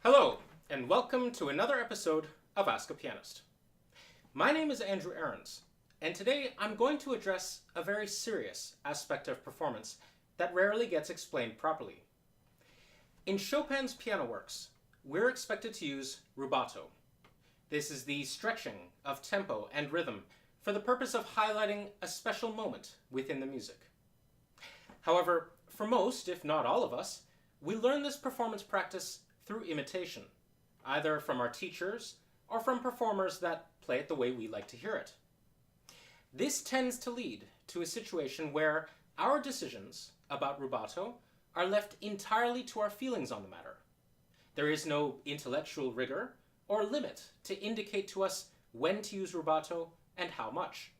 Hello, and welcome to another episode of Ask a Pianist. My name is Andrew Ahrens, and today I'm going to address a very serious aspect of performance that rarely gets explained properly. In Chopin's piano works, we're expected to use rubato. This is the stretching of tempo and rhythm for the purpose of highlighting a special moment within the music. However, for most, if not all of us, we learn this performance practice through imitation, either from our teachers or from performers that play it the way we like to hear it. This tends to lead to a situation where our decisions about rubato are left entirely to our feelings on the matter. There is no intellectual rigor or limit to indicate to us when to use rubato and how much.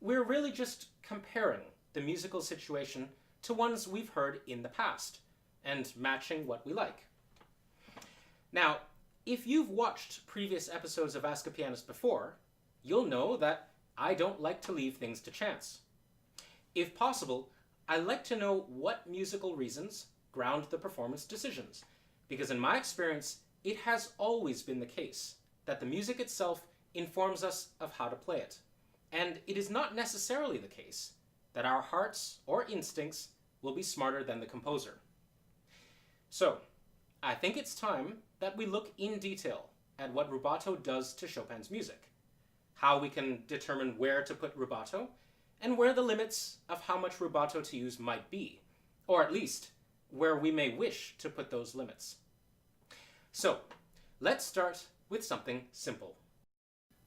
We're really just comparing the musical situation to ones we've heard in the past and matching what we like. Now, if you've watched previous episodes of Ask a Pianist before, you'll know that I don't like to leave things to chance. If possible, I like to know what musical reasons ground the performance decisions, because in my experience, it has always been the case that the music itself informs us of how to play it, and it is not necessarily the case that our hearts or instincts will be smarter than the composer. So, I think it's time that we look in detail at what rubato does to Chopin's music, how we can determine where to put rubato, and where the limits of how much rubato to use might be, or at least where we may wish to put those limits. So, let's start with something simple.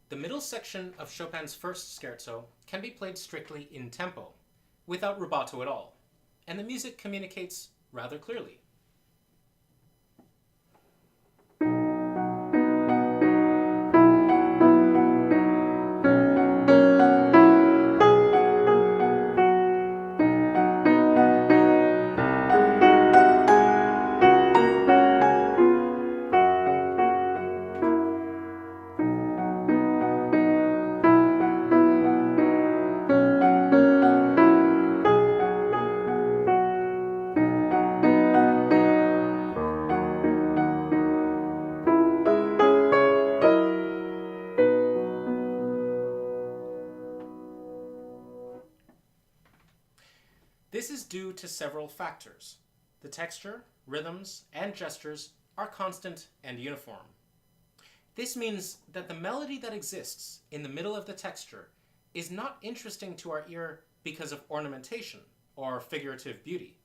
The middle section of Chopin's first scherzo can be played strictly in tempo, without rubato at all, and the music communicates rather clearly. This is due to several factors. The texture, rhythms, and gestures are constant and uniform. This means that the melody that exists in the middle of the texture is not interesting to our ear because of ornamentation or figurative beauty,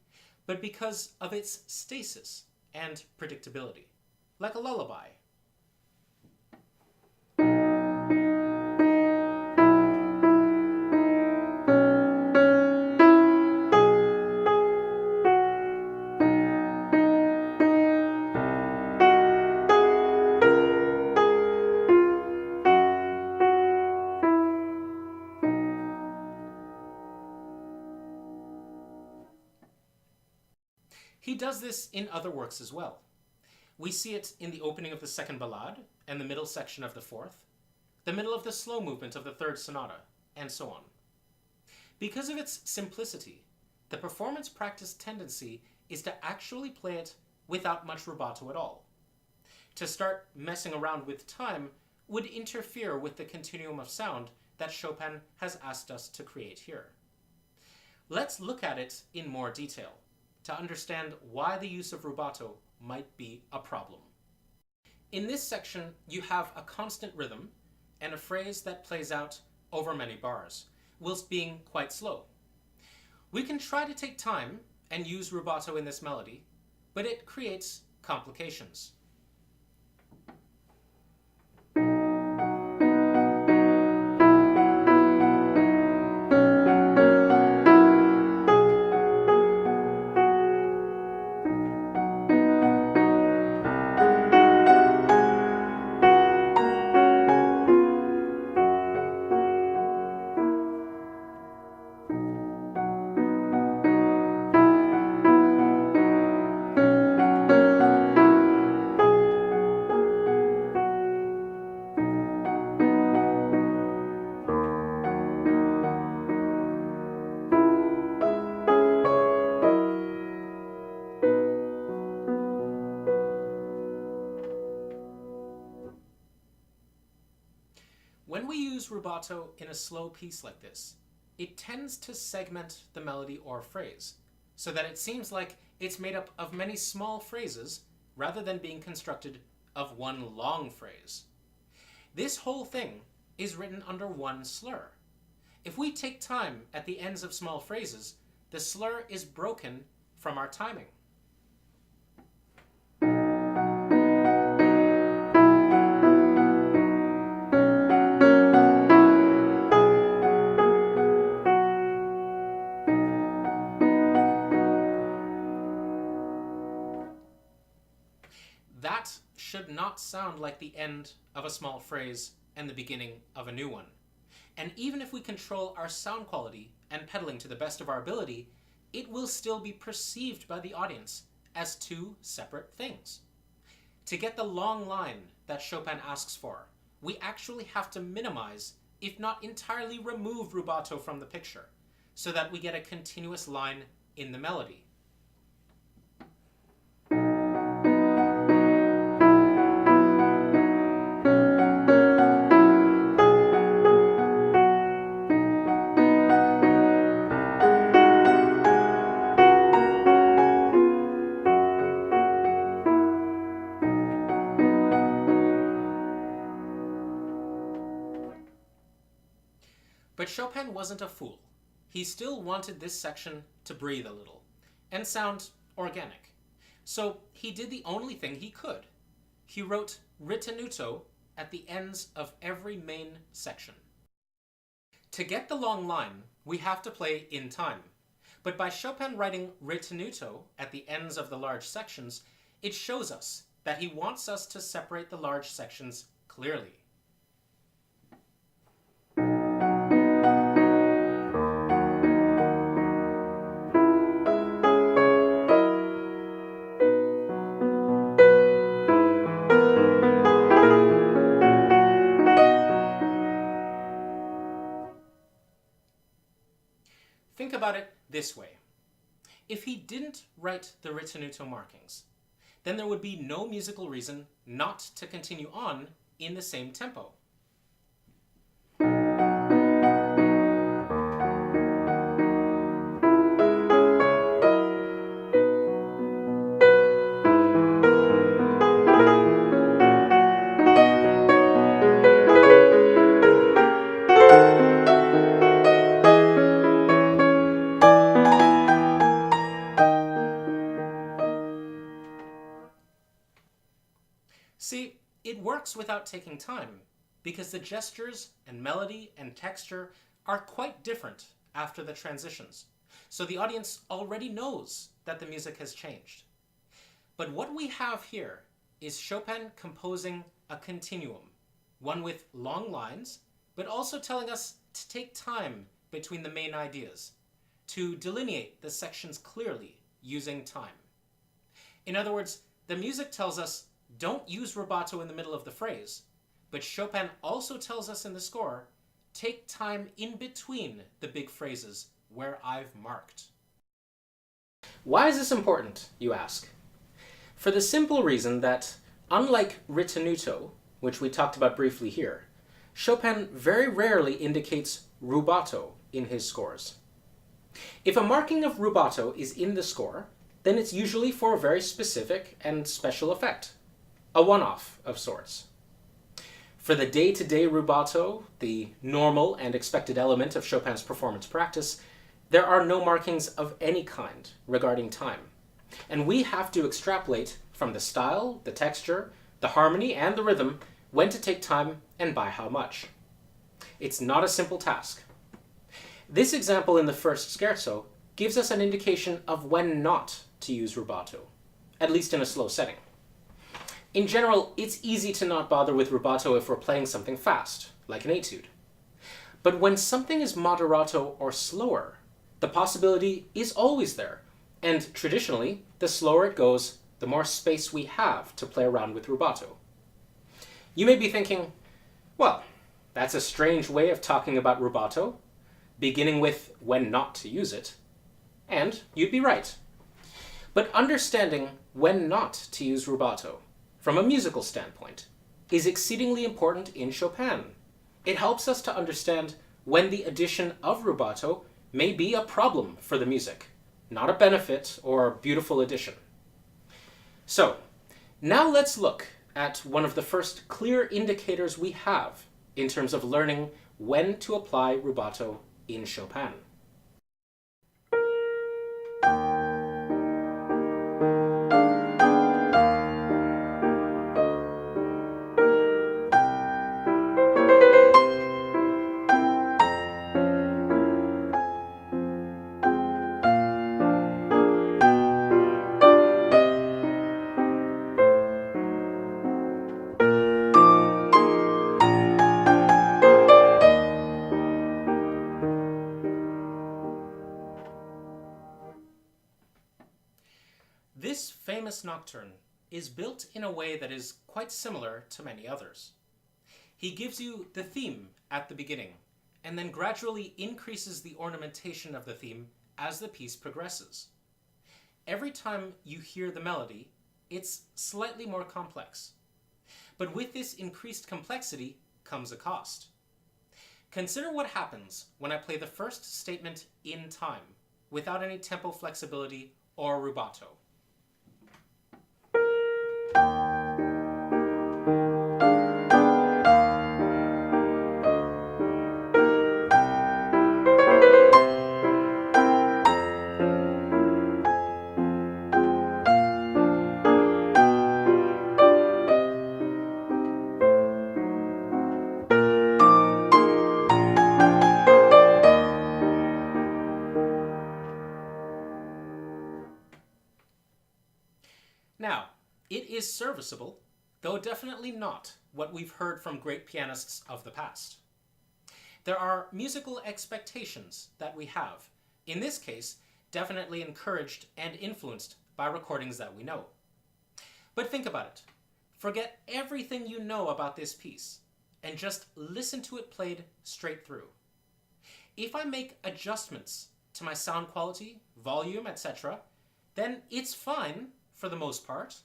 but because of its stasis and predictability, like a lullaby. He does this in other works as well. We see it in the opening of the second ballade and the middle section of the fourth, the middle of the slow movement of the third sonata, and so on. Because of its simplicity, the performance practice tendency is to actually play it without much rubato at all. To start messing around with time would interfere with the continuum of sound that Chopin has asked us to create here. Let's look at it in more detail to understand why the use of rubato might be a problem. In this section, you have a constant rhythm and a phrase that plays out over many bars, whilst being quite slow. We can try to take time and use rubato in this melody, but it creates complications. When we use rubato in a slow piece like this, it tends to segment the melody or phrase, so that it seems like it's made up of many small phrases rather than being constructed of one long phrase. This whole thing is written under one slur. If we take time at the ends of small phrases, the slur is broken from our timing. That should not sound like the end of a small phrase and the beginning of a new one. And even if we control our sound quality and pedaling to the best of our ability, it will still be perceived by the audience as two separate things. To get the long line that Chopin asks for, we actually have to minimize, if not entirely remove rubato from the picture, so that we get a continuous line in the melody. But Chopin wasn't a fool. He still wanted this section to breathe a little and sound organic. So he did the only thing he could. He wrote ritenuto at the ends of every main section. To get the long line, we have to play in time. But by Chopin writing ritenuto at the ends of the large sections, it shows us that he wants us to separate the large sections clearly. Think about it this way. If he didn't write the ritenuto markings, then there would be no musical reason not to continue on in the same tempo. See, it works without taking time, because the gestures and melody and texture are quite different after the transitions, so the audience already knows that the music has changed. But what we have here is Chopin composing a continuum, one with long lines, but also telling us to take time between the main ideas, to delineate the sections clearly using time. In other words, the music tells us don't use rubato in the middle of the phrase, but Chopin also tells us in the score, take time in between the big phrases where I've marked. Why is this important, you ask? For the simple reason that, unlike ritenuto, which we talked about briefly here, Chopin very rarely indicates rubato in his scores. If a marking of rubato is in the score, then it's usually for a very specific and special effect. A one-off of sorts. For the day-to-day rubato, the normal and expected element of Chopin's performance practice, there are no markings of any kind regarding time. And we have to extrapolate from the style, the texture, the harmony, and the rhythm when to take time and by how much. It's not a simple task. This example in the first scherzo gives us an indication of when not to use rubato, at least in a slow setting. In general, it's easy to not bother with rubato if we're playing something fast, like an etude. But when something is moderato or slower, the possibility is always there, and traditionally, the slower it goes, the more space we have to play around with rubato. You may be thinking, well, that's a strange way of talking about rubato, beginning with when not to use it. And you'd be right. But understanding when not to use rubato, from a musical standpoint, is exceedingly important in Chopin. It helps us to understand when the addition of rubato may be a problem for the music, not a benefit or beautiful addition. So, now let's look at one of the first clear indicators we have in terms of learning when to apply rubato in Chopin. This famous nocturne is built in a way that is quite similar to many others. He gives you the theme at the beginning, and then gradually increases the ornamentation of the theme as the piece progresses. Every time you hear the melody, it's slightly more complex. But with this increased complexity comes a cost. Consider what happens when I play the first statement in time, without any tempo flexibility or rubato. Now, it is serviceable, though definitely not what we've heard from great pianists of the past. There are musical expectations that we have, in this case, definitely encouraged and influenced by recordings that we know. But think about it. Forget everything you know about this piece, and just listen to it played straight through. If I make adjustments to my sound quality, volume, etc., then it's fine for the most part.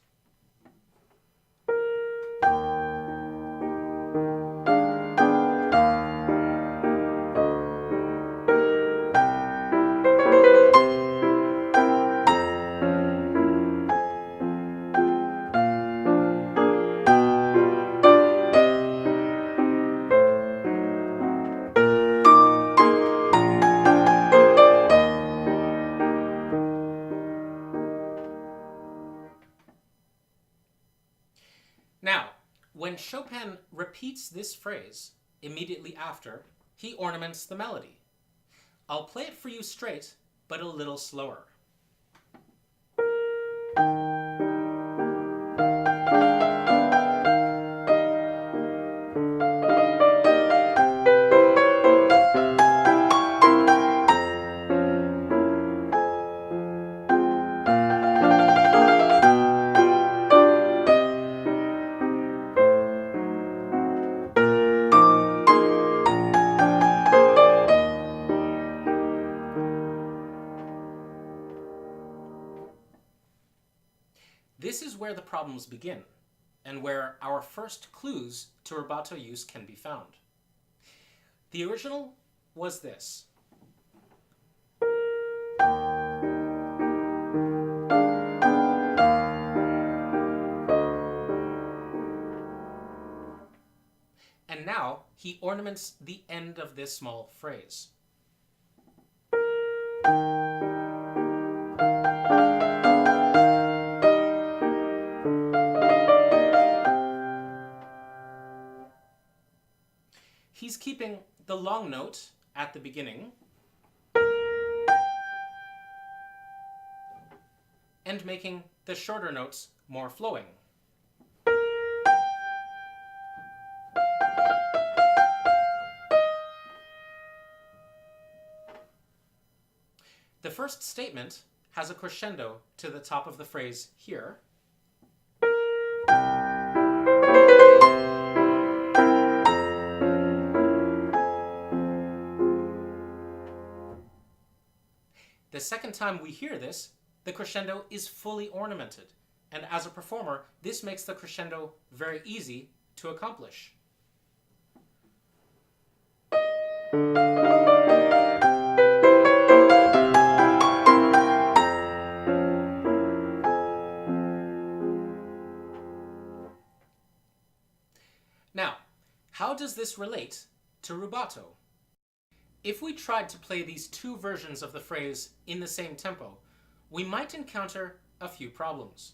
Now, when Chopin repeats this phrase immediately after, he ornaments the melody. I'll play it for you straight, but a little slower. This is where the problems begin, and where our first clues to rubato use can be found. The original was this. and now he ornaments the end of this small phrase. He's keeping the long note at the beginning and making the shorter notes more flowing. The first statement has a crescendo to the top of the phrase here. The second time we hear this, the crescendo is fully ornamented, and as a performer, this makes the crescendo very easy to accomplish. Now, how does this relate to rubato? If we tried to play these two versions of the phrase in the same tempo, we might encounter a few problems.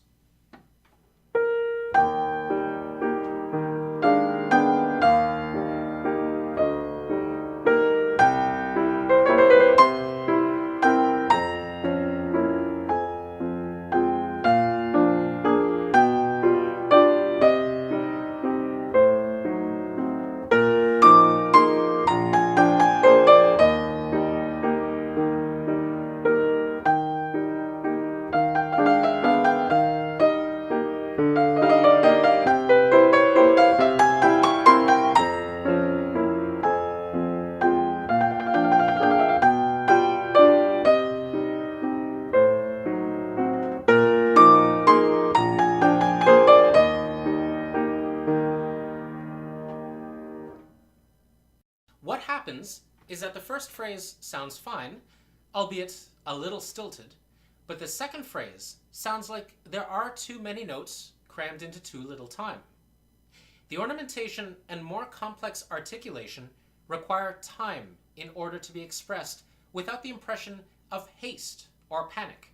What happens is that the first phrase sounds fine, albeit a little stilted, but the second phrase sounds like there are too many notes crammed into too little time. The ornamentation and more complex articulation require time in order to be expressed without the impression of haste or panic.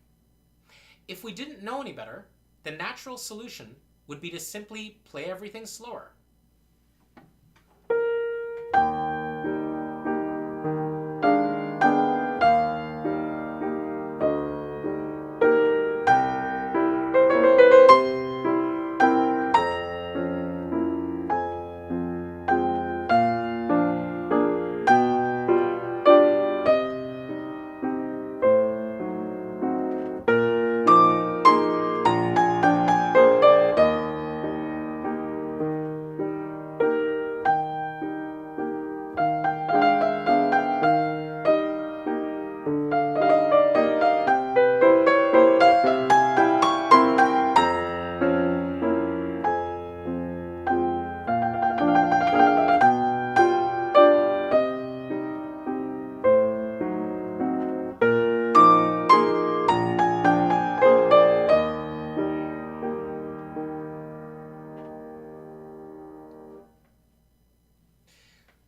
If we didn't know any better, the natural solution would be to simply play everything slower.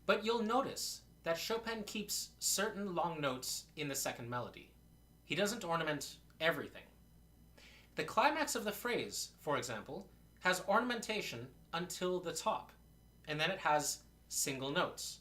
But you'll notice that Chopin keeps certain long notes in the second melody. He doesn't ornament everything. The climax of the phrase, for example, has ornamentation until the top, and then it has single notes.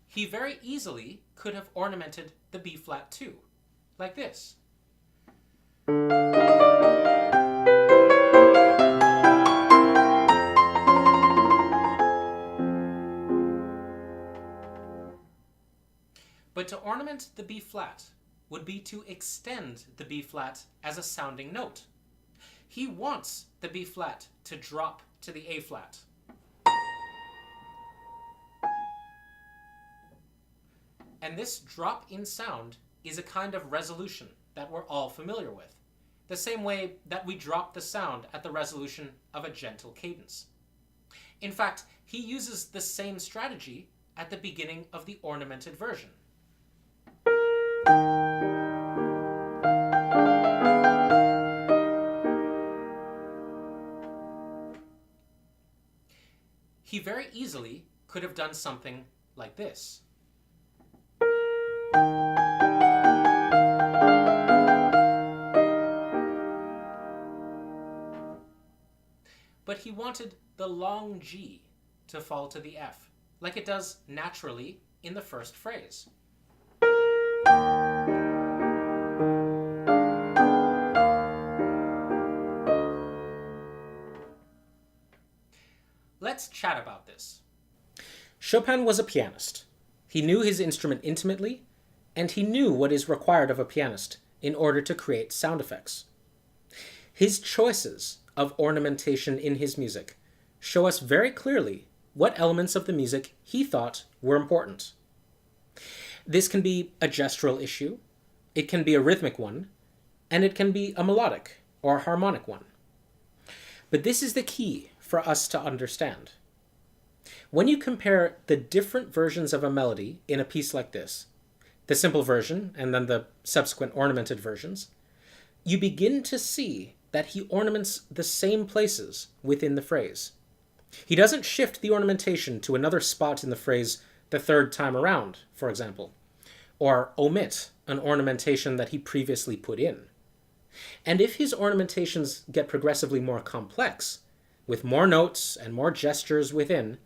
He very easily could have ornamented the B flat too, like this. But to ornament the B flat would be to extend the B flat as a sounding note. He wants the B flat to drop to the A flat. And this drop in sound is a kind of resolution that we're all familiar with, the same way that we drop the sound at the resolution of a gentle cadence. In fact, he uses the same strategy at the beginning of the ornamented version. He very easily could have done something like this. But he wanted the long G to fall to the F, like it does naturally in the first phrase. Let's chat about this. Chopin was a pianist. He knew his instrument intimately, and he knew what is required of a pianist in order to create sound effects. His choices of ornamentation in his music show us very clearly what elements of the music he thought were important. This can be a gestural issue, it can be a rhythmic one, and it can be a melodic or a harmonic one. But this is the key for us to understand. When you compare the different versions of a melody in a piece like this, the simple version and then the subsequent ornamented versions, you begin to see that he ornaments the same places within the phrase. He doesn't shift the ornamentation to another spot in the phrase the third time around, for example, or omit an ornamentation that he previously put in. And if his ornamentations get progressively more complex, with more notes and more gestures within,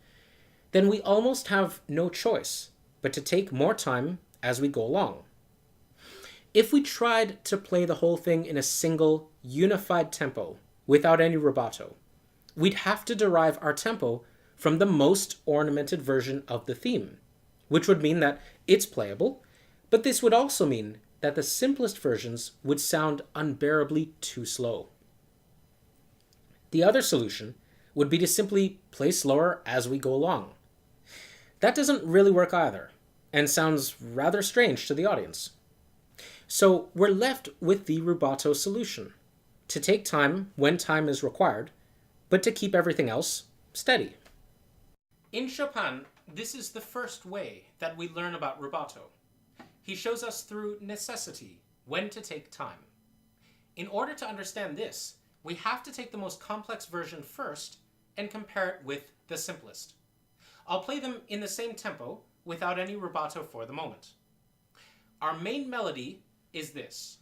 then we almost have no choice but to take more time as we go along. If we tried to play the whole thing in a single, unified tempo, without any rubato, we'd have to derive our tempo from the most ornamented version of the theme, which would mean that it's playable, but this would also mean that the simplest versions would sound unbearably too slow. The other solution would be to simply play slower as we go along. That doesn't really work either, and sounds rather strange to the audience. So we're left with the rubato solution, to take time when time is required, but to keep everything else steady. In Chopin, this is the first way that we learn about rubato. He shows us through necessity when to take time. In order to understand this, we have to take the most complex version first and compare it with the simplest. I'll play them in the same tempo without any rubato for the moment. Our main melody is this.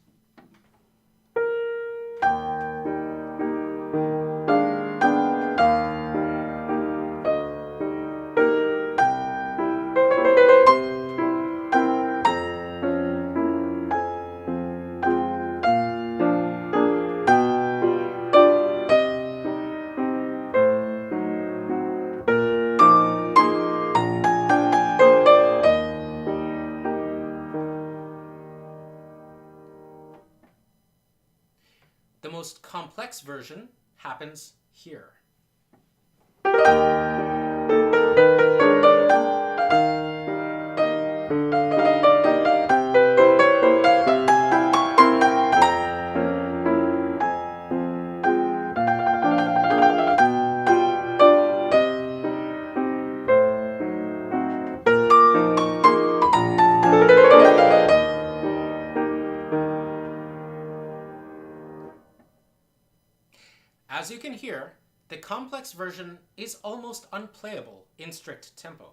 The most complex version happens here. As you can hear, the complex version is almost unplayable in strict tempo.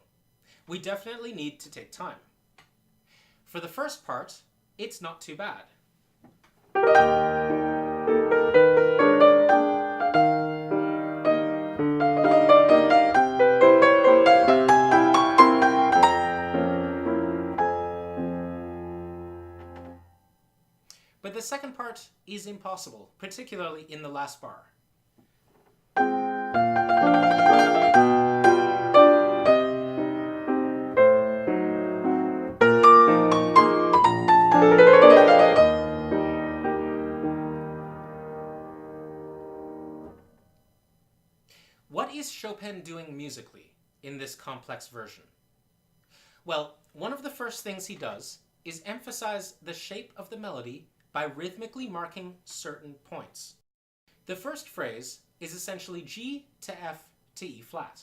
We definitely need to take time. For the first part, it's not too bad. But the second part is impossible, particularly in the last bar. What is Chopin doing musically in this complex version? Well, one of the first things he does is emphasize the shape of the melody by rhythmically marking certain points. The first phrase is essentially G to F to E flat.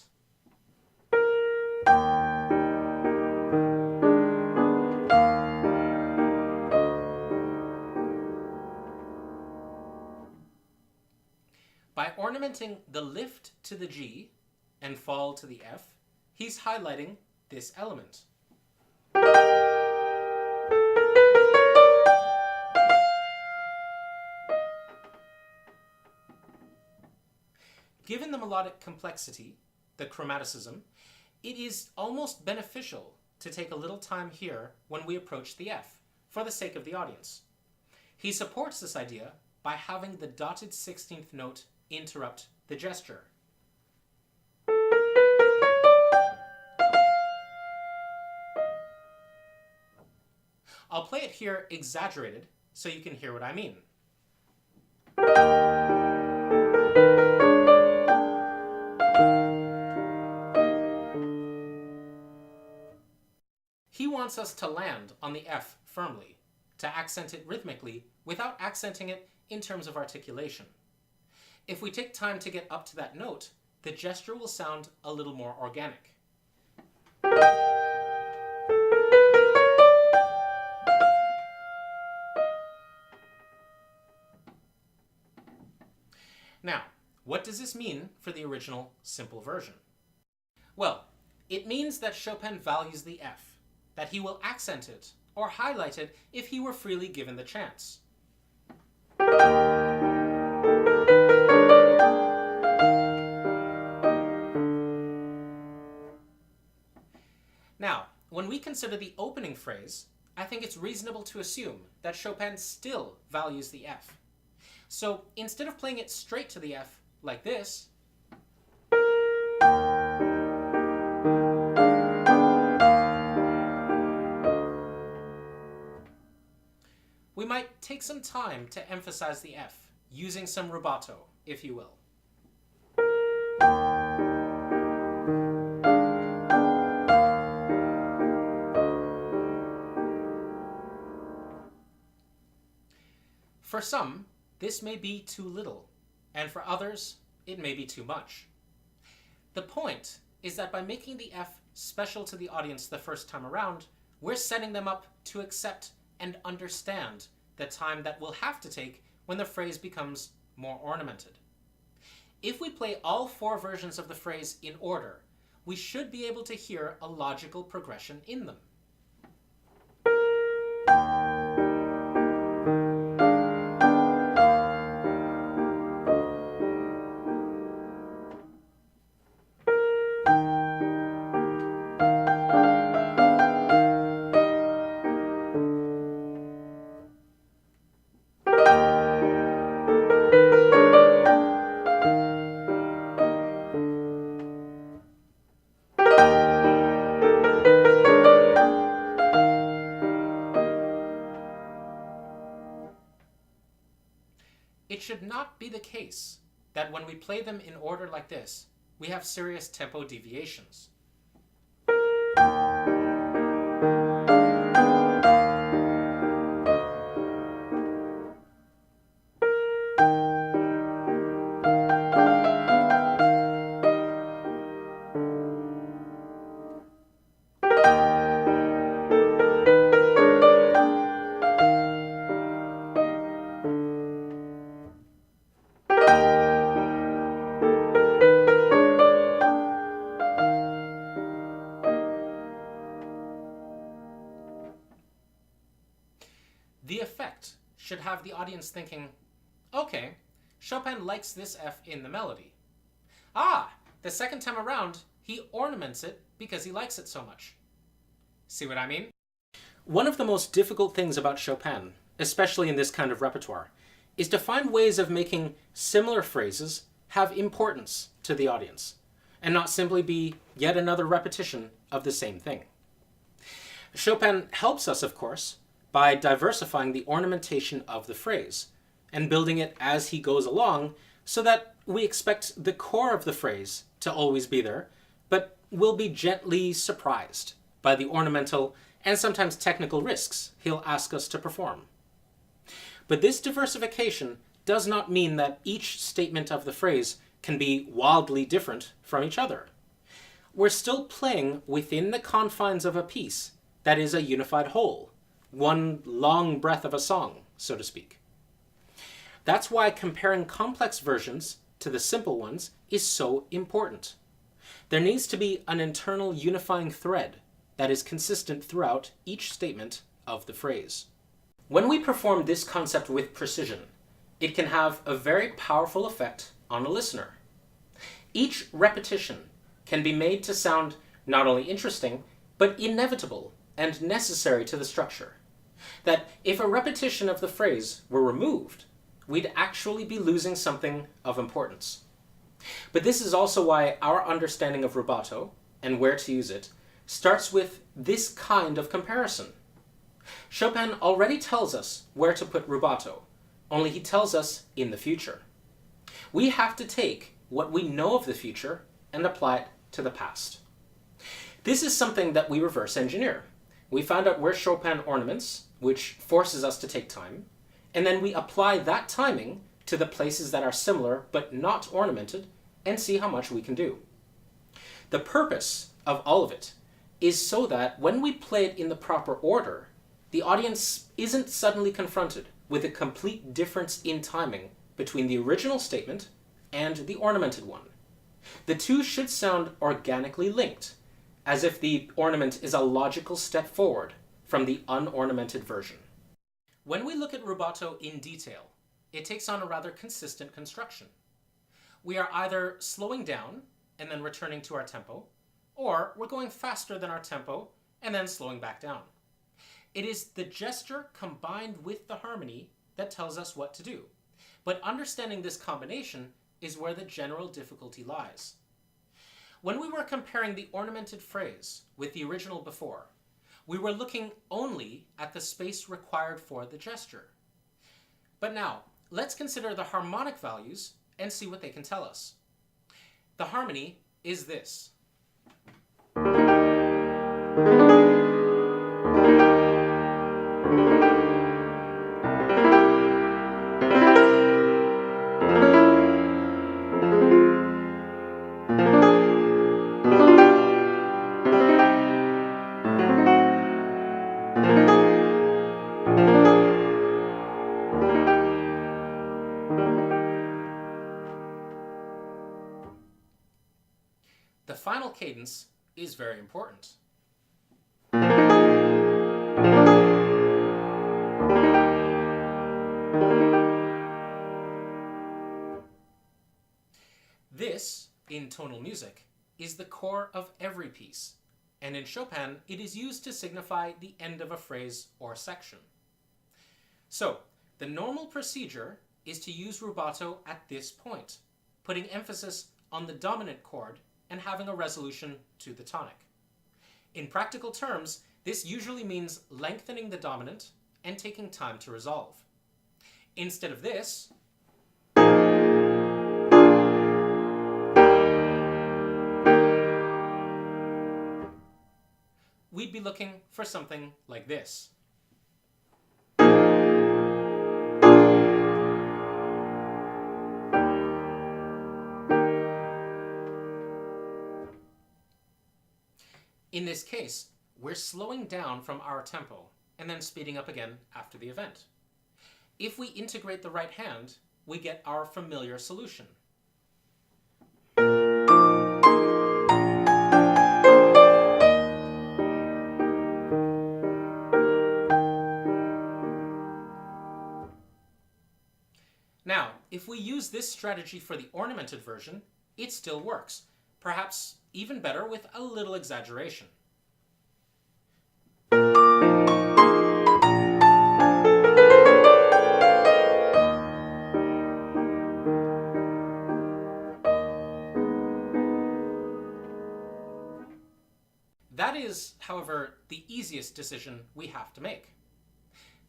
ornamenting the lift to the G and fall to the F, he's highlighting this element. Given the melodic complexity, the chromaticism, it is almost beneficial to take a little time here when we approach the F, for the sake of the audience. He supports this idea by having the dotted 16th note interrupt the gesture. I'll play it here exaggerated so you can hear what I mean. He wants us to land on the F firmly, to accent it rhythmically without accenting it in terms of articulation. If we take time to get up to that note, the gesture will sound a little more organic. Now, what does this mean for the original simple version? Well, it means that Chopin values the F, that he will accent it or highlight it if he were freely given the chance. Now, when we consider the opening phrase, I think it's reasonable to assume that Chopin still values the F. So instead of playing it straight to the F like this, we might take some time to emphasize the F, using some rubato, if you will. For some, this may be too little, and for others, it may be too much. The point is that by making the F special to the audience the first time around, we're setting them up to accept and understand the time that we'll have to take when the phrase becomes more ornamented. If we play all 4 versions of the phrase in order, we should be able to hear a logical progression in them. It should not be the case that when we play them in order like this, we have serious tempo deviations. The effect should have the audience thinking, okay, Chopin likes this F in the melody. Ah, the second time around, he ornaments it because he likes it so much. See what I mean? One of the most difficult things about Chopin, especially in this kind of repertoire, is to find ways of making similar phrases have importance to the audience, and not simply be yet another repetition of the same thing. Chopin helps us, of course, by diversifying the ornamentation of the phrase, and building it as he goes along, so that we expect the core of the phrase to always be there, but will be gently surprised by the ornamental and sometimes technical risks he'll ask us to perform. But this diversification does not mean that each statement of the phrase can be wildly different from each other. We're still playing within the confines of a piece that is a unified whole, one long breath of a song, so to speak. That's why comparing complex versions to the simple ones is so important. There needs to be an internal unifying thread that is consistent throughout each statement of the phrase. When we perform this concept with precision, it can have a very powerful effect on a listener. Each repetition can be made to sound not only interesting, but inevitable and necessary to the structure. That if a repetition of the phrase were removed, we'd actually be losing something of importance. But this is also why our understanding of rubato, and where to use it, starts with this kind of comparison. Chopin already tells us where to put rubato, only he tells us in the future. We have to take what we know of the future and apply it to the past. This is something that we reverse engineer. We find out where Chopin ornaments, which forces us to take time, and then we apply that timing to the places that are similar but not ornamented and see how much we can do. The purpose of all of it is so that when we play it in the proper order, the audience isn't suddenly confronted with a complete difference in timing between the original statement and the ornamented one. The two should sound organically linked, as if the ornament is a logical step forward from the unornamented version. When we look at rubato in detail, it takes on a rather consistent construction. We are either slowing down and then returning to our tempo, or we're going faster than our tempo and then slowing back down. It is the gesture combined with the harmony that tells us what to do. But understanding this combination is where the general difficulty lies. When we were comparing the ornamented phrase with the original before, we were looking only at the space required for the gesture. But now, let's consider the harmonic values and see what they can tell us. The harmony is this. The final cadence is very important. This, in tonal music, is the core of every piece, and in Chopin it is used to signify the end of a phrase or section. So, the normal procedure is to use rubato at this point, putting emphasis on the dominant chord and having a resolution to the tonic. In practical terms, this usually means lengthening the dominant and taking time to resolve. Instead of this, we'd be looking for something like this. In this case, we're slowing down from our tempo and then speeding up again after the event. If we integrate the right hand, we get our familiar solution. Now, if we use this strategy for the ornamented version, it still works, perhaps even better with a little exaggeration. That is, however, the easiest decision we have to make.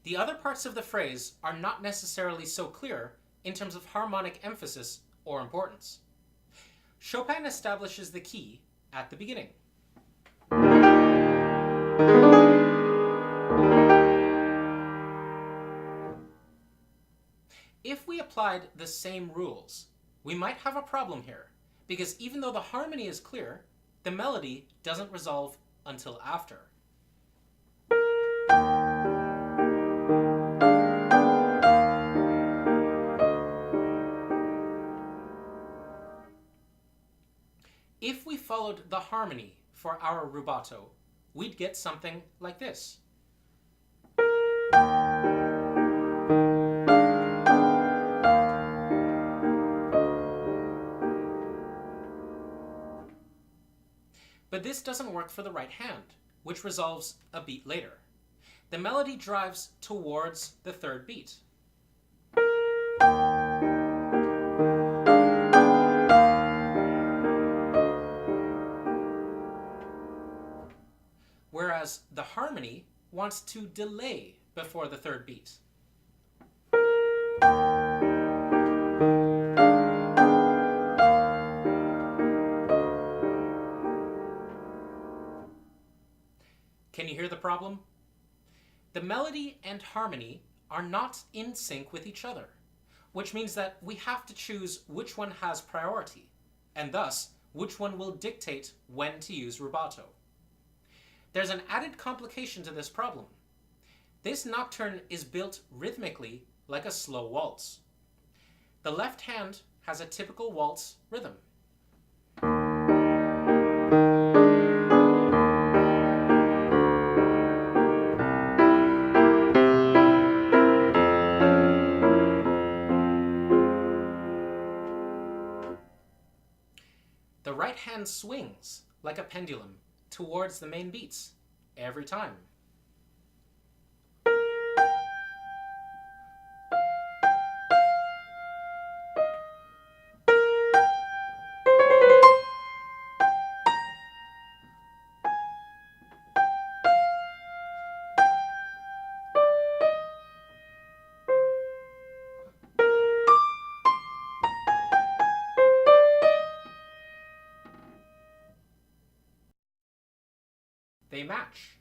The other parts of the phrase are not necessarily so clear in terms of harmonic emphasis or importance. Chopin establishes the key at the beginning. If we applied the same rules, we might have a problem here, because even though the harmony is clear, the melody doesn't resolve until after. followed the harmony for our rubato, we'd get something like this. But this doesn't work for the right hand, which resolves a beat later. The melody drives towards the third beat. Whereas the harmony wants to delay before the third beat. Can you hear the problem? The melody and harmony are not in sync with each other, which means that we have to choose which one has priority, and thus which one will dictate when to use rubato. There's an added complication to this problem. This nocturne is built rhythmically like a slow waltz. The left hand has a typical waltz rhythm. The right hand swings like a pendulum towards the main beats every time. They match.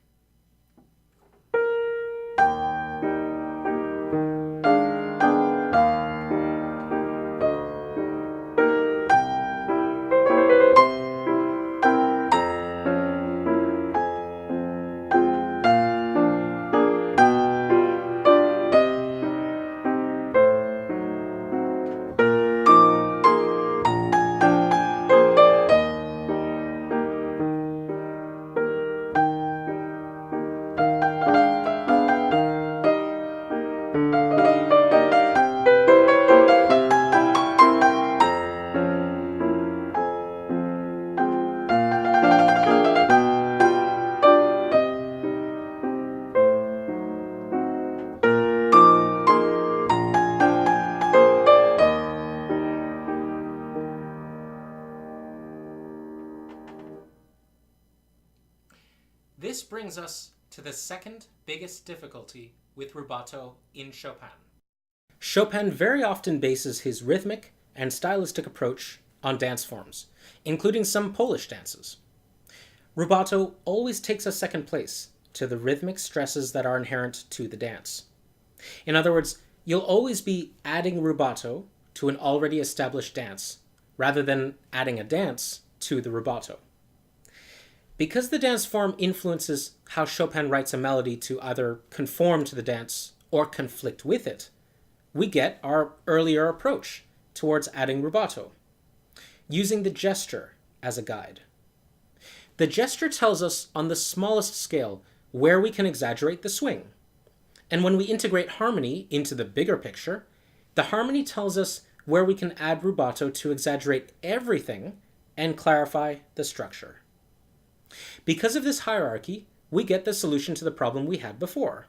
This brings us to the second biggest difficulty with rubato in Chopin. Chopin very often bases his rhythmic and stylistic approach on dance forms, including some Polish dances. Rubato always takes a second place to the rhythmic stresses that are inherent to the dance. In other words, you'll always be adding rubato to an already established dance, rather than adding a dance to the rubato. Because the dance form influences how Chopin writes a melody to either conform to the dance or conflict with it, we get our earlier approach towards adding rubato, using the gesture as a guide. The gesture tells us on the smallest scale where we can exaggerate the swing. And when we integrate harmony into the bigger picture, the harmony tells us where we can add rubato to exaggerate everything and clarify the structure. Because of this hierarchy, we get the solution to the problem we had before.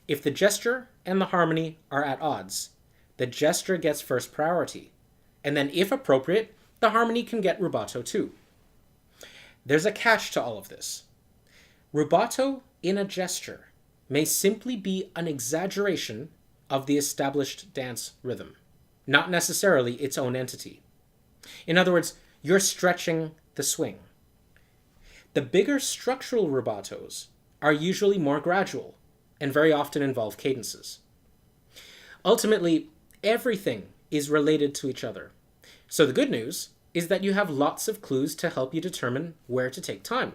If the gesture and the harmony are at odds, the gesture gets first priority, and then if appropriate, the harmony can get rubato too. There's a catch to all of this. Rubato in a gesture may simply be an exaggeration of the established dance rhythm, not necessarily its own entity. In other words, you're stretching the swing. The bigger structural rubatos are usually more gradual and very often involve cadences. Ultimately, everything is related to each other. So the good news is that you have lots of clues to help you determine where to take time.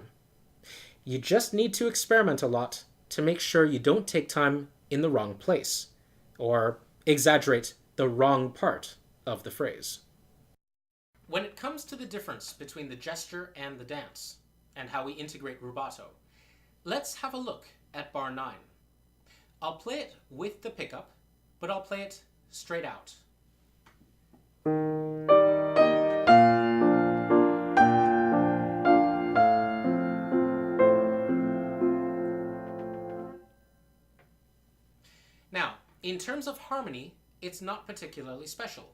You just need to experiment a lot to make sure you don't take time in the wrong place or exaggerate the wrong part of the phrase. When it comes to the difference between the gesture and the dance, and how we integrate rubato, let's have a look at bar 9. I'll play it with the pickup, but I'll play it straight out. Now, in terms of harmony, it's not particularly special.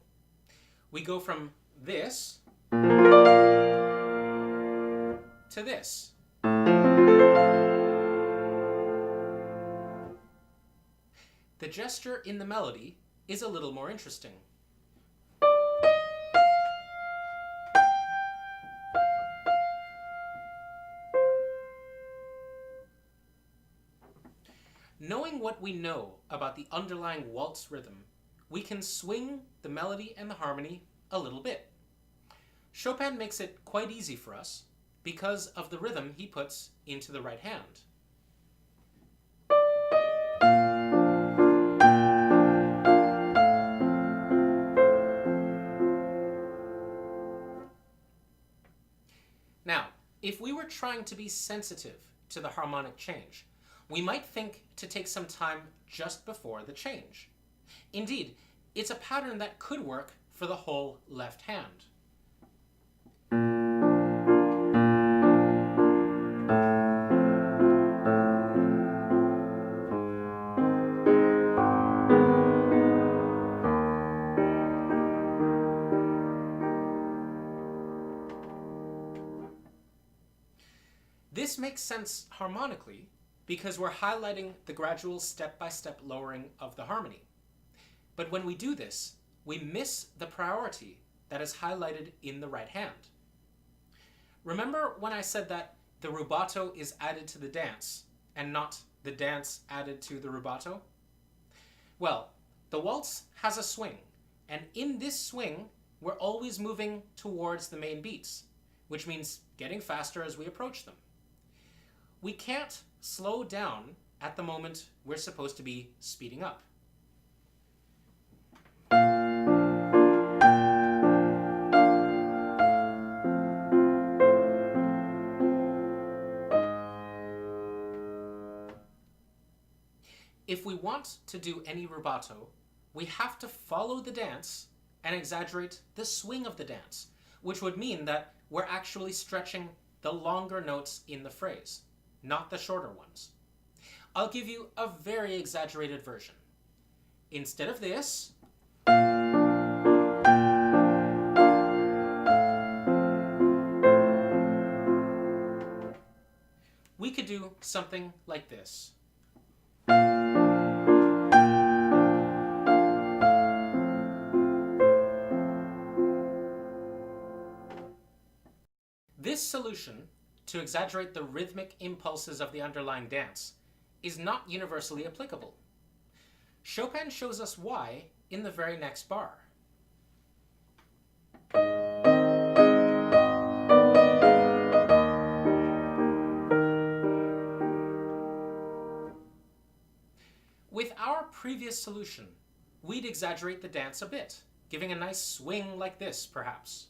We go from this to this. The gesture in the melody is a little more interesting. Knowing what we know about the underlying waltz rhythm, we can swing the melody and the harmony a little bit. Chopin makes it quite easy for us because of the rhythm he puts into the right hand. Now, if we were trying to be sensitive to the harmonic change, we might think to take some time just before the change. Indeed, it's a pattern that could work for the whole left hand. This makes sense harmonically because we're highlighting the gradual step-by-step lowering of the harmony. But when we do this, we miss the priority that is highlighted in the right hand. Remember when I said that the rubato is added to the dance and not the dance added to the rubato? Well, the waltz has a swing, and in this swing, we're always moving towards the main beats, which means getting faster as we approach them. We can't slow down at the moment we're supposed to be speeding up. If we want to do any rubato, we have to follow the dance and exaggerate the swing of the dance, which would mean that we're actually stretching the longer notes in the phrase, not the shorter ones. I'll give you a very exaggerated version. Instead of this, we could do something like this. This solution, to exaggerate the rhythmic impulses of the underlying dance, is not universally applicable. Chopin shows us why in the very next bar. With our previous solution, we'd exaggerate the dance a bit, giving a nice swing like this, perhaps.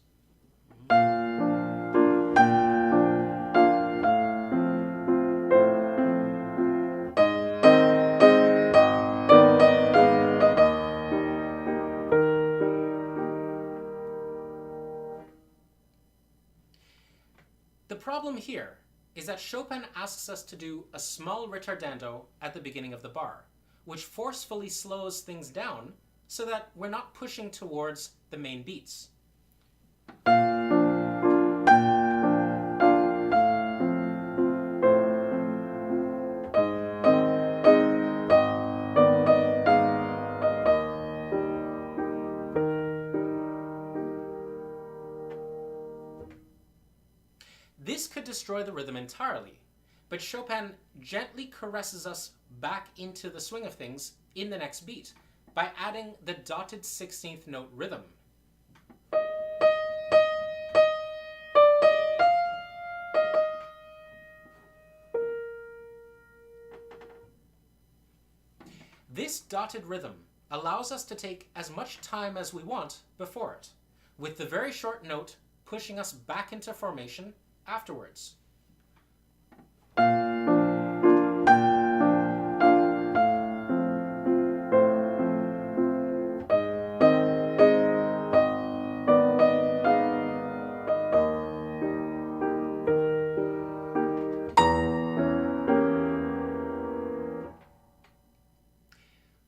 The problem here is that Chopin asks us to do a small ritardando at the beginning of the bar, which forcefully slows things down so that we're not pushing towards the main beats. This could destroy the rhythm entirely, but Chopin gently caresses us back into the swing of things in the next beat by adding the dotted 16th note rhythm. This dotted rhythm allows us to take as much time as we want before it, with the very short note pushing us back into formation afterwards.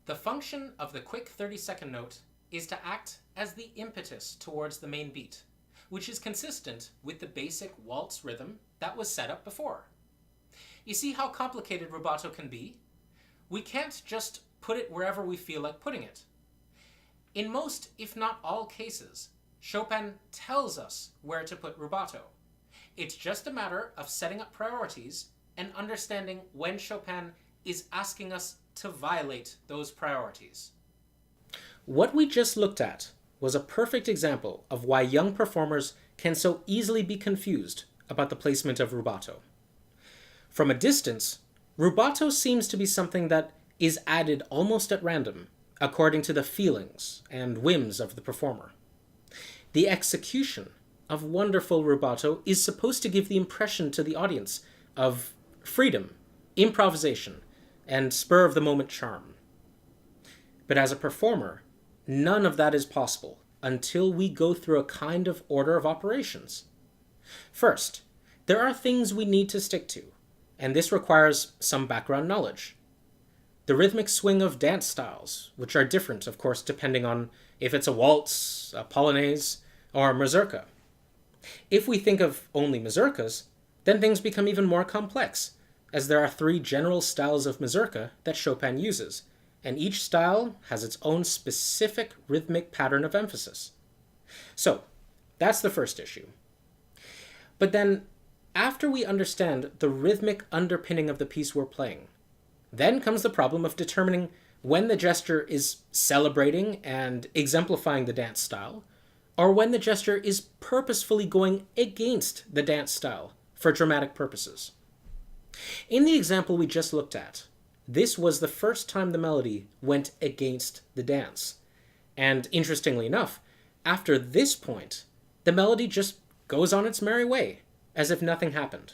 The function of the quick 30-second note is to act as the impetus towards the main beat, which is consistent with the basic waltz rhythm that was set up before. You see how complicated rubato can be? We can't just put it wherever we feel like putting it. In most, if not all cases, Chopin tells us where to put rubato. It's just a matter of setting up priorities and understanding when Chopin is asking us to violate those priorities. What we just looked at was a perfect example of why young performers can so easily be confused about the placement of rubato. From a distance, rubato seems to be something that is added almost at random, according to the feelings and whims of the performer. The execution of wonderful rubato is supposed to give the impression to the audience of freedom, improvisation, and spur-of-the-moment charm. But as a performer, none of that is possible until we go through a kind of order of operations. First, there are things we need to stick to, and this requires some background knowledge. The rhythmic swing of dance styles, which are different, of course, depending on if it's a waltz, a polonaise, or a mazurka. If we think of only mazurkas, then things become even more complex, as there are 3 general styles of mazurka that Chopin uses, and each style has its own specific rhythmic pattern of emphasis. So, that's the first issue. But then, after we understand the rhythmic underpinning of the piece we're playing, then comes the problem of determining when the gesture is celebrating and exemplifying the dance style, or when the gesture is purposefully going against the dance style for dramatic purposes. In the example we just looked at, this was the first time the melody went against the dance. And interestingly enough, after this point, the melody just goes on its merry way, as if nothing happened.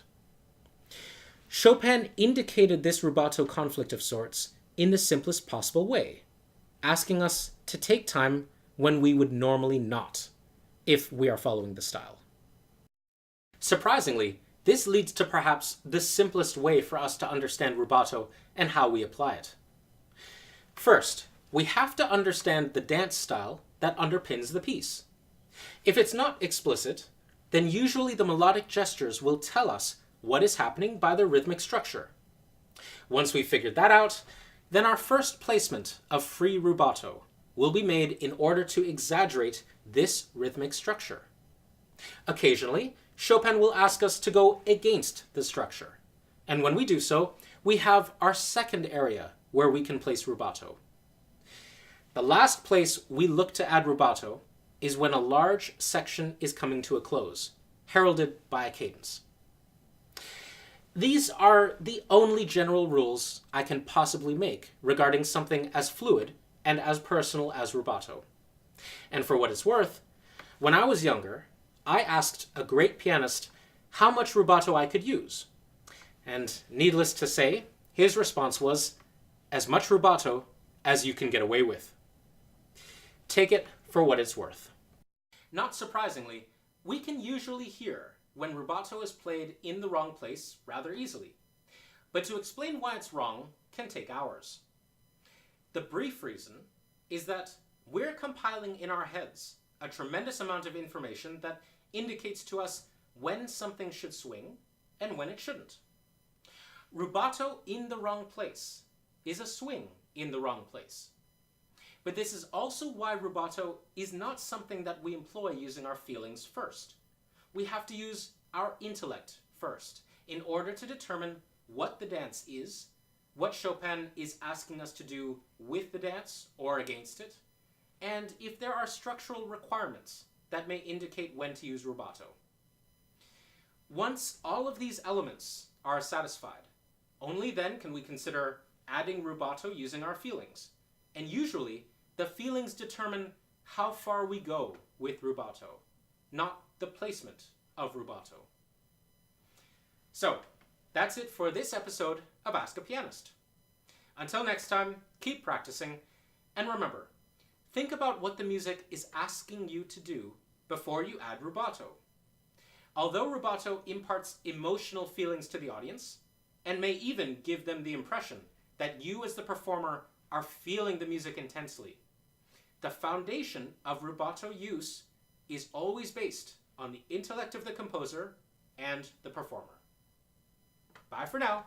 Chopin indicated this rubato conflict of sorts in the simplest possible way, asking us to take time when we would normally not, if we are following the style. Surprisingly, this leads to perhaps the simplest way for us to understand rubato and how we apply it. First, we have to understand the dance style that underpins the piece. If it's not explicit, then usually the melodic gestures will tell us what is happening by the rhythmic structure. Once we've figured that out, then our first placement of free rubato will be made in order to exaggerate this rhythmic structure. Occasionally, Chopin will ask us to go against the structure, and when we do so, we have our second area where we can place rubato. The last place we look to add rubato is when a large section is coming to a close, heralded by a cadence. These are the only general rules I can possibly make regarding something as fluid and as personal as rubato. And for what it's worth, when I was younger, I asked a great pianist how much rubato I could use. And needless to say, his response was, as much rubato as you can get away with. Take it for what it's worth. Not surprisingly, we can usually hear when rubato is played in the wrong place rather easily. But to explain why it's wrong can take hours. The brief reason is that we're compiling in our heads a tremendous amount of information that indicates to us when something should swing and when it shouldn't. Rubato in the wrong place is a swing in the wrong place. But this is also why rubato is not something that we employ using our feelings first. We have to use our intellect first in order to determine what the dance is, what Chopin is asking us to do with the dance or against it, and if there are structural requirements that may indicate when to use rubato. Once all of these elements are satisfied, only then can we consider adding rubato using our feelings. And usually, the feelings determine how far we go with rubato, not the placement of rubato. So, that's it for this episode of Ask a Pianist. Until next time, keep practicing, and remember, think about what the music is asking you to do before you add rubato. Although rubato imparts emotional feelings to the audience, and may even give them the impression that you as the performer are feeling the music intensely, the foundation of rubato use is always based on the intellect of the composer and the performer. Bye for now.